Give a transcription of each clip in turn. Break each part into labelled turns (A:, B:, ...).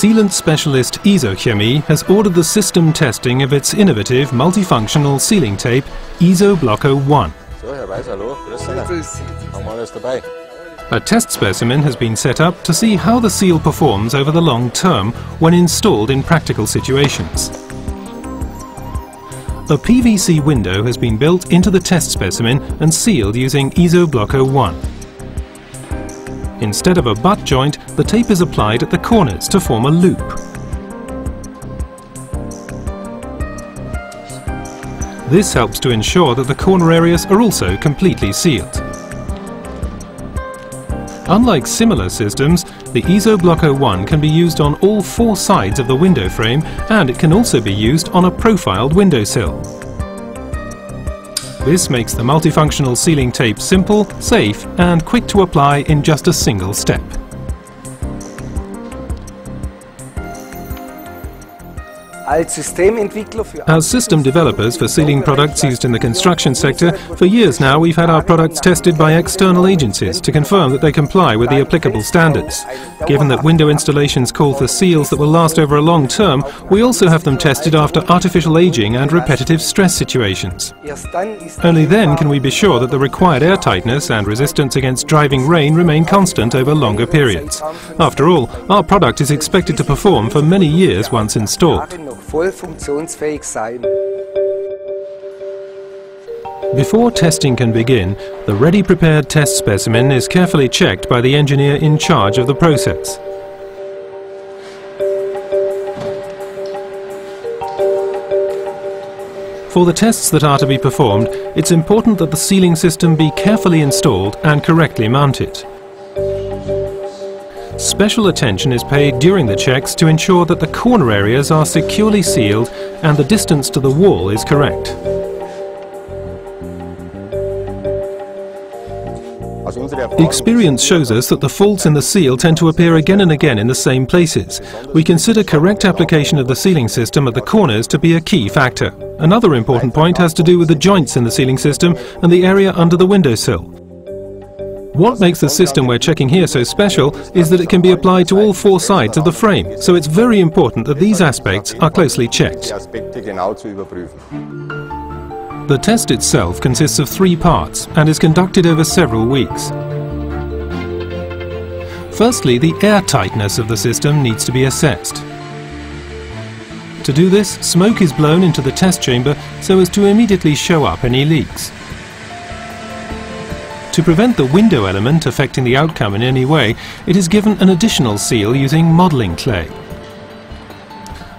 A: sealant specialist Isochemie has ordered the system testing of its innovative multifunctional sealing tape BLOCO One.
B: So, Herr Weiß, hallo, grüß Sie. Haben wir alles dabei?
A: A test specimen has been set up to see how the seal performs over the long term when installed in practical situations. A PVC window has been built into the test specimen and sealed using BLOCO One. Instead of a butt joint, the tape is applied at the corners to form a loop. This helps to ensure that the corner areas are also completely sealed. Unlike similar systems, the BLOCO One can be used on all four sides of the window frame, and it can also be used on a profiled windowsill. This makes the multifunctional sealing tape simple, safe and quick to apply in just a single step. As system developers for sealing products used in the construction sector, for years now we've had our products tested by external agencies to confirm that they comply with the applicable standards. Given that window installations call for seals that will last over a long term, we also have them tested after artificial aging and repetitive stress situations. Only then can we be sure that the required airtightness and resistance against driving rain remain constant over longer periods. After all, our product is expected to perform for many years once installed. Before testing can begin, the ready-prepared test specimen is carefully checked by the engineer in charge of the process. For the tests that are to be performed, it's important that the sealing system be carefully installed and correctly mounted. Special attention is paid during the checks to ensure that the corner areas are securely sealed and the distance to the wall is correct. Experience shows us that the faults in the seal tend to appear again and again in the same places. We consider correct application of the sealing system at the corners to be a key factor. Another important point has to do with the joints in the sealing system and the area under the windowsill. What makes the system we're checking here so special is that it can be applied to all four sides of the frame, so it's very important that these aspects are closely checked. The test itself consists of 3 parts and is conducted over several weeks. Firstly, the airtightness of the system needs to be assessed. To do this, smoke is blown into the test chamber so as to immediately show up any leaks. To prevent the window element affecting the outcome in any way, it is given an additional seal using modelling clay.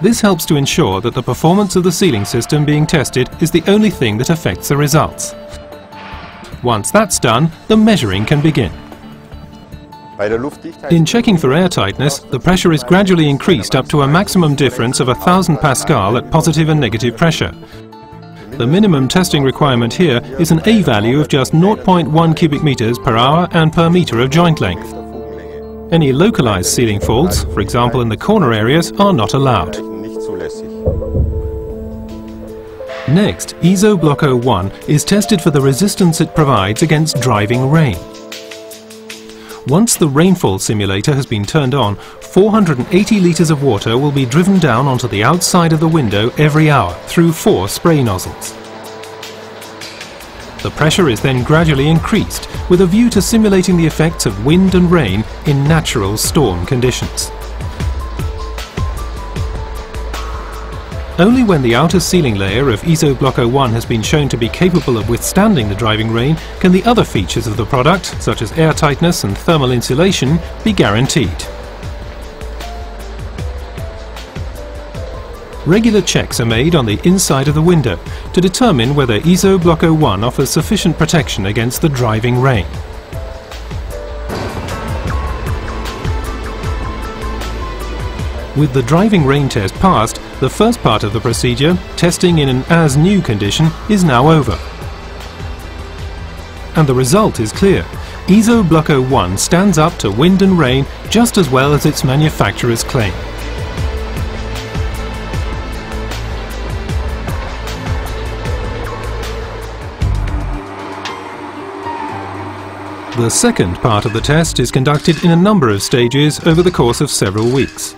A: This helps to ensure that the performance of the sealing system being tested is the only thing that affects the results. Once that's done, the measuring can begin. In checking for airtightness, the pressure is gradually increased up to a maximum difference of 1000 pascal at positive and negative pressure. The minimum testing requirement here is an A value of just 0.1 cubic meters per hour and per meter of joint length. Any localized sealing faults, for example in the corner areas, are not allowed. Next, BLOCO One is tested for the resistance it provides against driving rain. Once the rainfall simulator has been turned on, 480 litres of water will be driven down onto the outside of the window every hour through 4 spray nozzles. The pressure is then gradually increased with a view to simulating the effects of wind and rain in natural storm conditions. Only when the outer sealing layer of BLOCO One has been shown to be capable of withstanding the driving rain can the other features of the product, such as airtightness and thermal insulation, be guaranteed. Regular checks are made on the inside of the window to determine whether BLOCO One offers sufficient protection against the driving rain. With the driving rain test passed, the first part of the procedure, testing in an as-new condition, is now over. And the result is clear. BLOCO One stands up to wind and rain just as well as its manufacturer's claim. The second part of the test is conducted in a number of stages over the course of several weeks.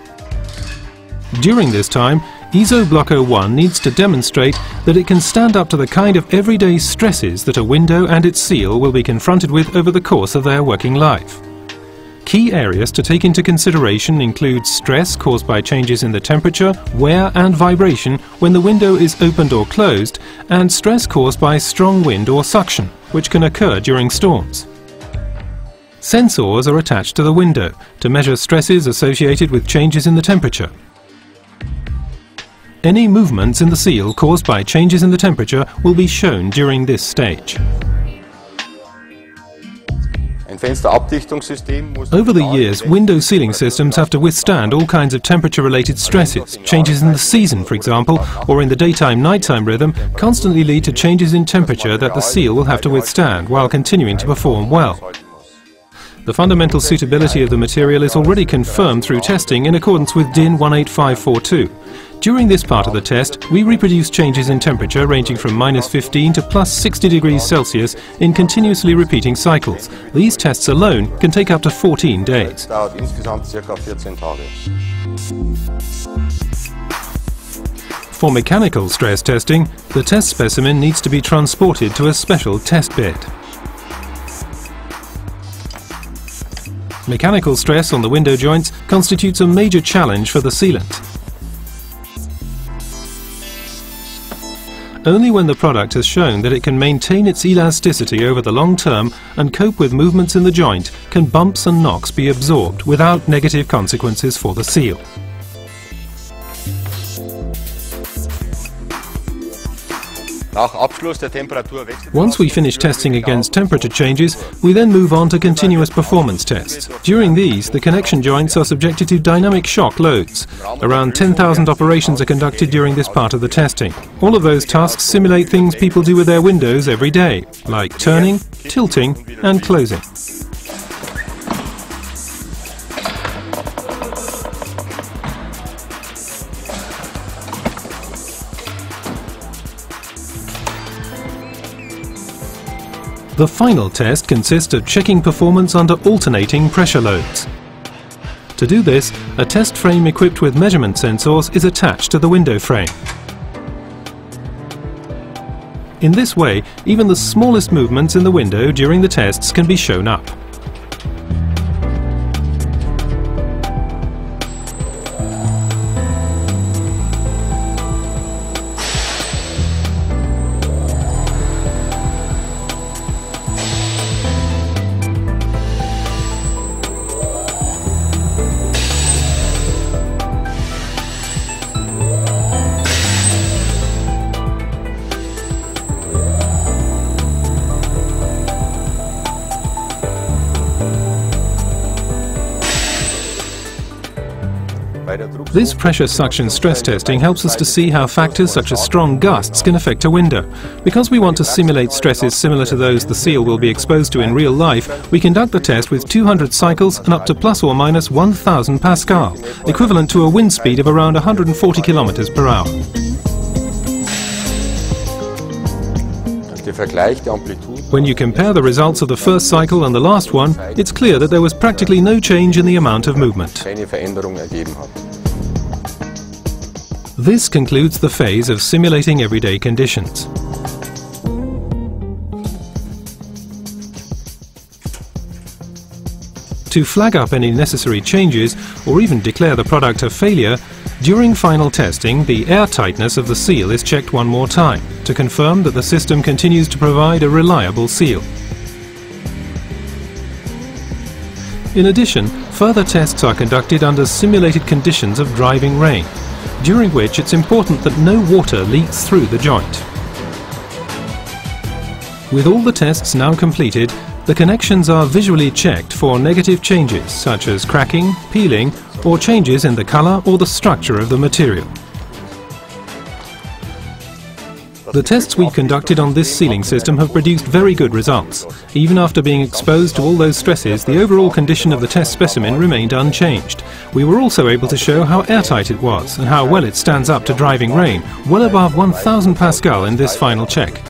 A: During this time, BLOCO One needs to demonstrate that it can stand up to the kind of everyday stresses that a window and its seal will be confronted with over the course of their working life. Key areas to take into consideration include stress caused by changes in the temperature, wear and vibration when the window is opened or closed, and stress caused by strong wind or suction, which can occur during storms. Sensors are attached to the window to measure stresses associated with changes in the temperature. Any movements in the seal caused by changes in the temperature will be shown during this stage. Over the years, window sealing systems have to withstand all kinds of temperature-related stresses. Changes in the season, for example, or in the daytime-nighttime rhythm, constantly lead to changes in temperature that the seal will have to withstand while continuing to perform well. The fundamental suitability of the material is already confirmed through testing in accordance with DIN 18542. During this part of the test, we reproduce changes in temperature ranging from -15 to +60 degrees Celsius in continuously repeating cycles. These tests alone can take up to 14 days. For mechanical stress testing, the test specimen needs to be transported to a special test bed. Mechanical stress on the window joints constitutes a major challenge for the sealant. Only when the product has shown that it can maintain its elasticity over the long term and cope with movements in the joint can bumps and knocks be absorbed without negative consequences for the seal. Once we finish testing against temperature changes, we then move on to continuous performance tests. During these, the connection joints are subjected to dynamic shock loads. Around 10,000 operations are conducted during this part of the testing. All of those tasks simulate things people do with their windows every day, like turning, tilting and closing. The final test consists of checking performance under alternating pressure loads. To do this, a test frame equipped with measurement sensors is attached to the window frame. In this way, even the smallest movements in the window during the tests can be shown up. This pressure suction stress testing helps us to see how factors such as strong gusts can affect a window. Because we want to simulate stresses similar to those the seal will be exposed to in real life, we conduct the test with 200 cycles and up to ±1000 Pascal, equivalent to a wind speed of around 140 km per hour. When you compare the results of the first cycle and the last one, it's clear that there was practically no change in the amount of movement. This concludes the phase of simulating everyday conditions. To flag up any necessary changes or even declare the product a failure, during final testing, the air tightness of the seal is checked one more time to confirm that the system continues to provide a reliable seal. In addition, further tests are conducted under simulated conditions of driving rain, during which it's important that no water leaks through the joint. With all the tests now completed, the connections are visually checked for negative changes such as cracking, peeling, or changes in the color or the structure of the material. The tests we conducted on this sealing system have produced very good results. Even after being exposed to all those stresses, the overall condition of the test specimen remained unchanged. We were also able to show how airtight it was and how well it stands up to driving rain, well above 1000 Pascal in this final check.